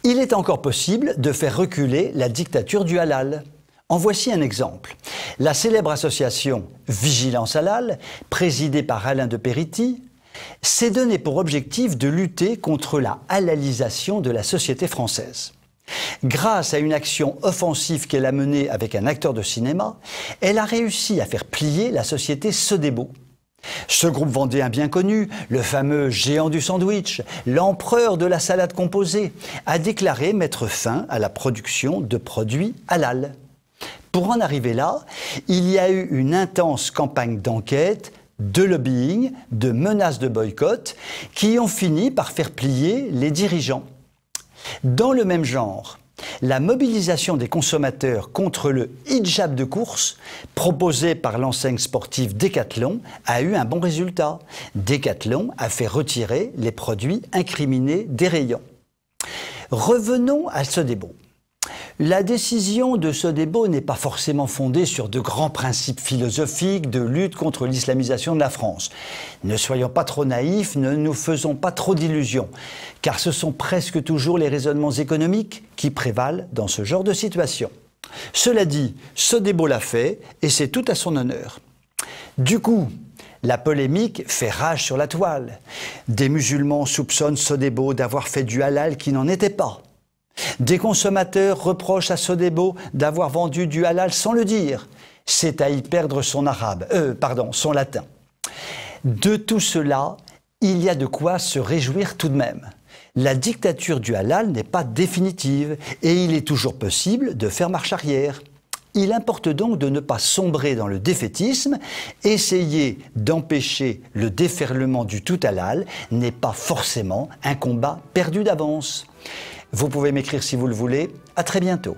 Il est encore possible de faire reculer la dictature du halal. En voici un exemple. La célèbre association Vigilance Halal, présidée par Alain de Périty, s'est donné pour objectif de lutter contre la halalisation de la société française. Grâce à une action offensive qu'elle a menée avec un acteur de cinéma, elle a réussi à faire plier la société Sodebo. Ce groupe vendéen bien connu, le fameux géant du sandwich, l'empereur de la salade composée, a déclaré mettre fin à la production de produits halal. Pour en arriver là, il y a eu une intense campagne d'enquête, de lobbying, de menaces de boycott qui ont fini par faire plier les dirigeants. Dans le même genre, la mobilisation des consommateurs contre le hijab de course proposé par l'enseigne sportive Decathlon a eu un bon résultat. Decathlon a fait retirer les produits incriminés des rayons. Revenons à Sodebo. La décision de Sodebo n'est pas forcément fondée sur de grands principes philosophiques de lutte contre l'islamisation de la France. Ne soyons pas trop naïfs, ne nous faisons pas trop d'illusions, car ce sont presque toujours les raisonnements économiques qui prévalent dans ce genre de situation. Cela dit, Sodebo l'a fait et c'est tout à son honneur. Du coup, la polémique fait rage sur la toile. Des musulmans soupçonnent Sodebo d'avoir fait du halal qui n'en était pas. Des consommateurs reprochent à Sodebo d'avoir vendu du halal sans le dire. C'est à y perdre son son latin. De tout cela, il y a de quoi se réjouir tout de même. La dictature du halal n'est pas définitive et il est toujours possible de faire marche arrière. Il importe donc de ne pas sombrer dans le défaitisme. Essayer d'empêcher le déferlement du tout halal n'est pas forcément un combat perdu d'avance. Vous pouvez m'écrire si vous le voulez. À très bientôt.